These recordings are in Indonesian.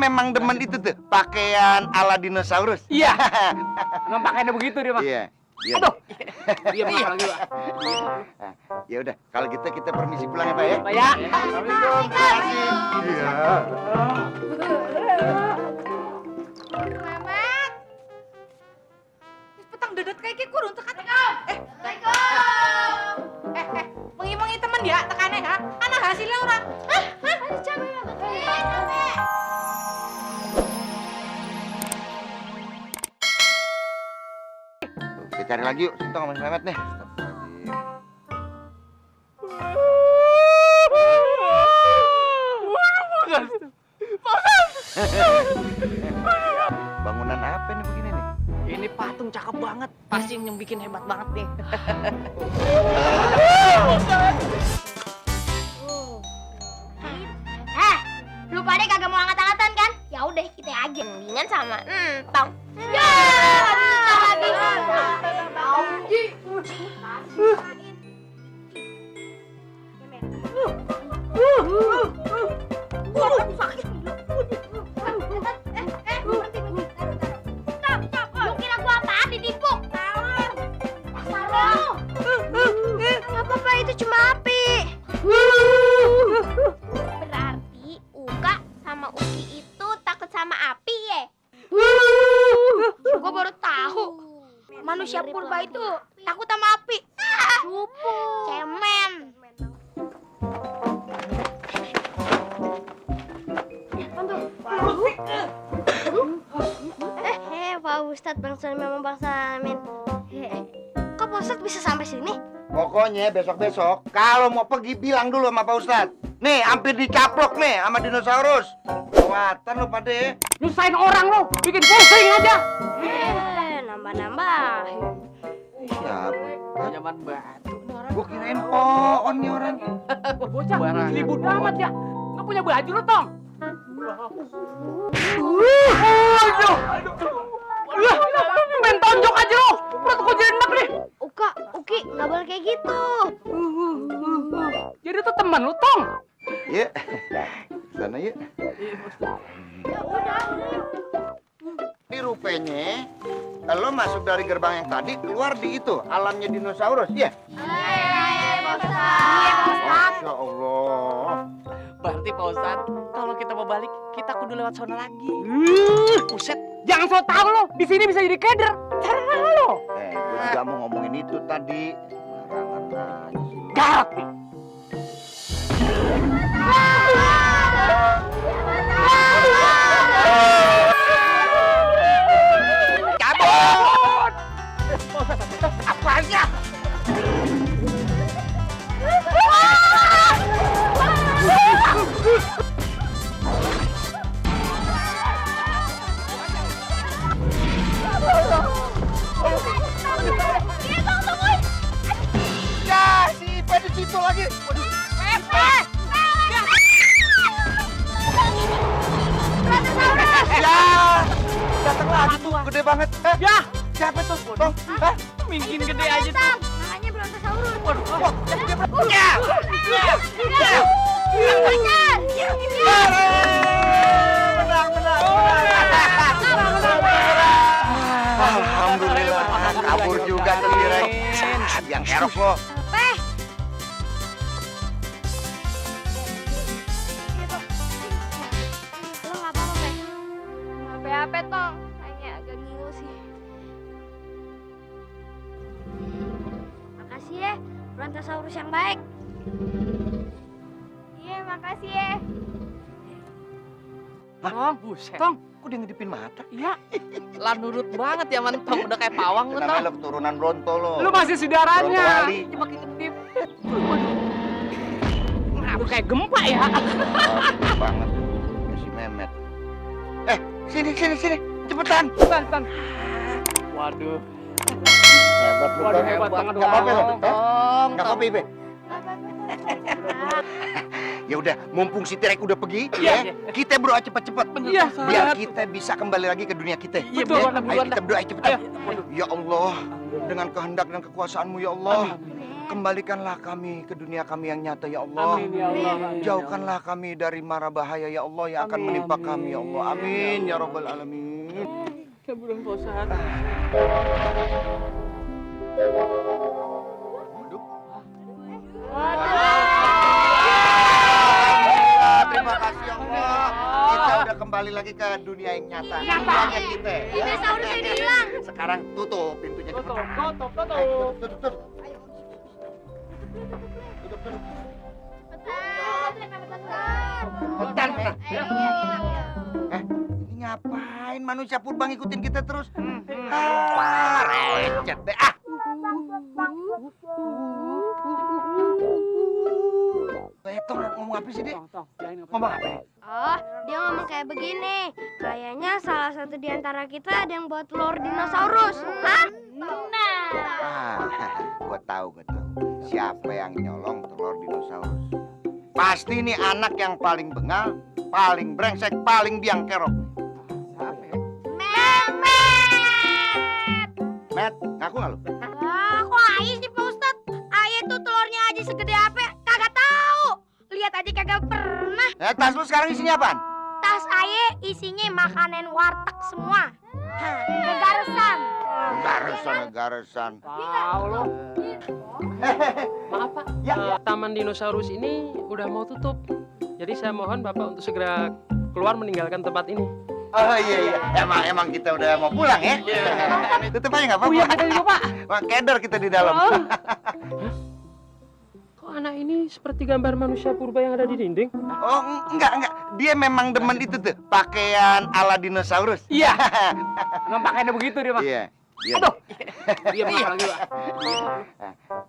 memang demen itu tuh, pakaian ala dinosaurus. Iya. Emang pakaiannya begitu dia, Mas. Iya. Iya. Aduh. Iya, Pak, lagi, Pak. Ya udah, kalau gitu kita permisi pulang ya, Pak ya. Pak ya. Assalamualaikum. Terima kasih. Iya. Mamat. Petang dedet kayak kurun tekan. Mengi-mengi temen ya tekannya ha. Ana hasilnya ora. Hah? Ada capek ya, Mbak. Capek. Kita cari lagi yuk, Sintong sama si Mehmet nih. Bangunan apa nih begini nih? Ini patung cakep banget. Pasti yang bikin hebat banget nih. Lu pada kagak mau angkat-angkatan kan? Ya udah kita aja mendingan sama Tong. Ya, lagi. Lu kira gua apaan ditipu? Apa-apa itu cuma api. Berarti Uka sama Uki itu takut sama api ya? Gua baru tahu. Manusia purba itu takut sama api. Cupu. Cemen. Pak Ustadz, Bang Salim memang Bang Samin. Kok Pak Ustadz bisa sampai sini? Pokoknya besok-besok kalau mau pergi bilang dulu sama Pak Ustadz. Nih, hampir dicaplok nih sama dinosaurus. Kuatan lu pade. Nyusahin orang lo, bikin pusing aja. Nambah-nambah. Siapa? Zaman batu nih orang. Gua kirain pohon nih orang. Bocah, ribut amat ya. Nggak punya baju lo, Tong. Main tonjok aja lo. Perut gua jadi enak nih. Uki, nggak boleh kayak gitu. Jadi itu teman lu, Tong. Iya. Sana yuk. Ini rupanya lo masuk dari gerbang yang tadi keluar di itu alamnya dinosaurus, ya? Masya Allah. Berarti Pak Ustadz, kalau kita mau balik, kita kudu lewat sana lagi. Buset, jangan so tau lo. Di sini bisa jadi keder. Cara lo. Gue juga mau ngomongin itu tadi. Marangan aja sih lo. Garot nih. Cabut! Apa aja? Ya, si Ipe di situ lagi. Waduh. Ya, datang lagi tuh, gede banget. Ya, Siapa tuh? Tong, hah? mungkin gede aja tuh. Makanya Brontosaurus. Waduh, Ya. Menang. Alhamdulillah, kabur juga tuh Direk. Yang kerok lo. Lo nggak apa-apa, Pe? Apa-apa, Tong. Kayaknya agak ngilu sih. Makasih ya, Brontosaurus yang baik. Iya, makasih ya. Tong, buset. Tong, kok dia ngedipin mata? Iya. Lah nurut banget ya Tong, udah kayak pawang lu, Tong. Namanya lo keturunan Bronto lo. Lu masih saudaranya. Bronto wali. Dia makin kedip. Ngapa kayak gempa ya? Oh, banget. Ya, si Mehmet. Sini. Cepetan. Tan. Waduh. Hebat lu, Waduh, Tong. hebat banget. Nggak apa-apa lo. Tong. Nggak apa-apa, Ibe. Ya udah, mumpung si Tirek udah pergi, Iya. kita berdoa cepat-cepat. Iya, Biar kita bisa kembali lagi ke dunia kita. Iya, Ya, buruan, ayo buruan kita dah. berdoa cepat. Ayo. Ya Allah, dengan kehendak dan kekuasaan-Mu ya Allah, Kembalikanlah kami ke dunia kami yang nyata ya Allah. Amin ya Allah. Jauhkanlah kami dari mara bahaya ya Allah yang akan Amin. menimpa kami ya Allah. Amin ya Rabbal Alamin. Keburan Pak Ustad. Terima kasih ya Allah. Kita udah kembali lagi ke dunia yang nyata. Dunianya kita. ya. Dinosaurus ini hilang. Sekarang tutup pintunya. Tutup. Tutup. Cepetan. Cepetan. Ayo. Ini ngapain manusia purba ngikutin kita terus? Recet deh. Tong ngomong apa sih dia? Ngomong apa? Oh, dia ngomong kayak begini. Kayaknya salah satu di antara kita ada yang buat telur dinosaurus. Hah? Nah. Gua tahu. Siapa yang nyolong telur dinosaurus? Pasti ini anak yang paling bengal, paling brengsek, paling biang kerok. Memet. Met, ngaku nggak lu? Ah, kok Ayah sih Pak Ustadz? Ayah tuh telurnya aja segede apa? Kagak tahu. Lihat aja kagak pernah. Tas lu sekarang isinya apaan? Tas Ayah isinya makanan warteg semua. Hah, kegaresan. Garesan. Tahu lo. Maaf Pak, Taman Dinosaurus ini udah mau tutup. Jadi saya mohon Bapak untuk segera keluar meninggalkan tempat ini. Oh iya. Emang kita udah mau pulang ya? Tutup aja nggak apa-apa. Iya kita juga Pak. Wah, keder kita di dalam. Kok anak ini seperti gambar manusia purba yang ada di dinding? Oh, enggak. Dia memang demen itu tuh, pakaian ala dinosaurus. Iya. Emang pakainya begitu dia Pak. Iya. Aduh. Iya Pak lagi Pak.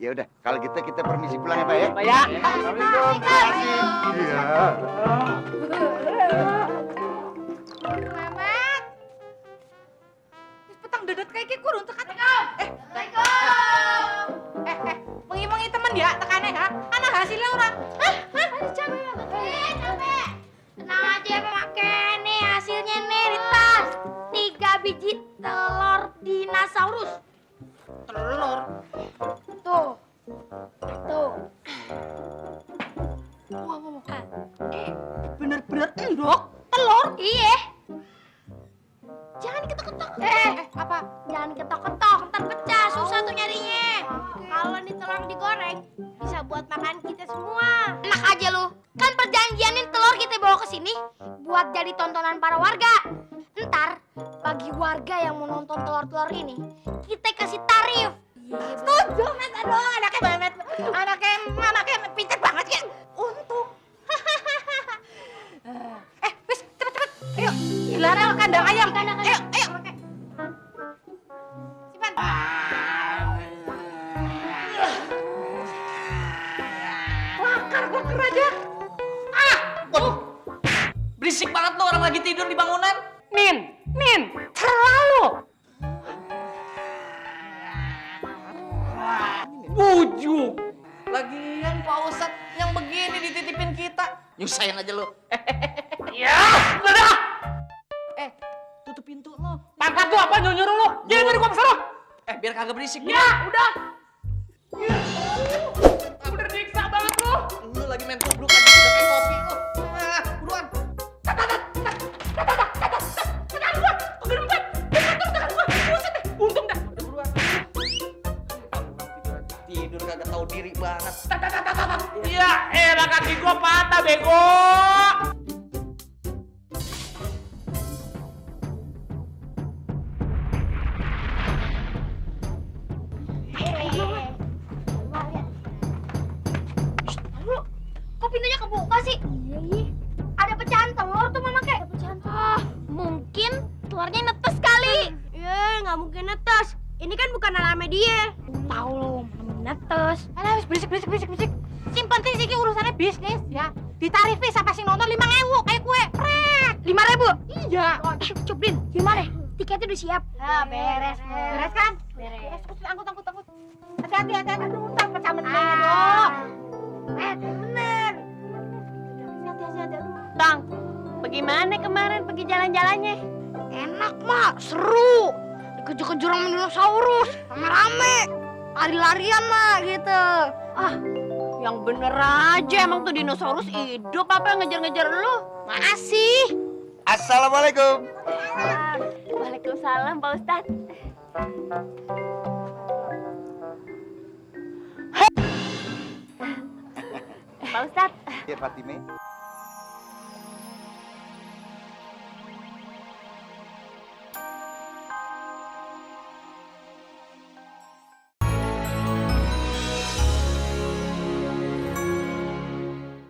Ya udah, kalau gitu kita permisi pulang ya, Pak ya. Pak ya. Assalamualaikum. Terima kasih. Iya. Memet. Wis petang dedet kayak kurun tekan. Mengi-mengi temen ya tekannya ha. Ana hasilnya ora. Aduh, capek banget. Capek. Tenang aja pakai nih hasilnya nih di tas. 3 biji telur dinosaurus. Telur. Tuh. Wah. Bener-bener endok telur. Iya. Jangan diketok-ketok. Apa? Jangan ketok-ketok, ntar pecah, susah tuh nyarinya. Kalau nih telur digoreng, bisa buat makan kita semua. Enak aja lu, kan perjanjianin telur kita bawa ke sini buat jadi tontonan para warga. Ntar, bagi warga yang mau nonton telur-telur ini, kita kasih tarif. Setuju, Met. Aduh, anaknya banget. Anaknya pintar banget ya. Untung. Wis, cepet. Ayo, dilarang kandang ayam. Ayo. Simpan. Bakar aja. Berisik banget lo orang lagi tidur di bangunan. Nin, terlalu. Bujuk. Lagian Pak Ustadz yang begini dititipin kita. Nyusahin aja lo. Ya, udah. Tutup pintu lo. Pangkat tuh apa nyuruh lo? Jadi dari gua kesana. Biar kagak berisik. Ya, udah. Udah diksa banget lo. Lu lagi main tubluk aja udah kayak kopi lo. Buruan. Untung dah. Buruan. Tidur kagak tahu diri banget. Iya, kaki gua patah bego. Kok pintunya kebuka sih? Iya. Ada pecahan telur tuh Mama Kek. Ada pecahan telur. Mungkin telurnya netes kali. Nggak mungkin netes. Ini kan bukan alamnya dia. Tahu lo, mana netes. Alah, wis berisik. Simpen sih iki urusannya bisnis ya. Ditarifi sampai sing nonton 5.000 kayak kue. Prek. 5.000? Iya. Cuprin, gimana? Tiketnya udah siap. Beres kan? Beres. Angkut. Hati-hati. Aduh, tak pecah meneng. Aduh. Bener. Hati-hati. Tang, bagaimana kemarin pergi jalan-jalannya? Enak, Mak. Seru. Dikejar-kejar sama dinosaurus. Rame-rame. lari-larian lah gitu. Ah, yang bener aja emang tuh dinosaurus hidup apa yang ngejar-ngejar lu? Makasih. Assalamualaikum. Waalaikumsalam Pak Ustadz. Pak Ustadz, Ya Fatime.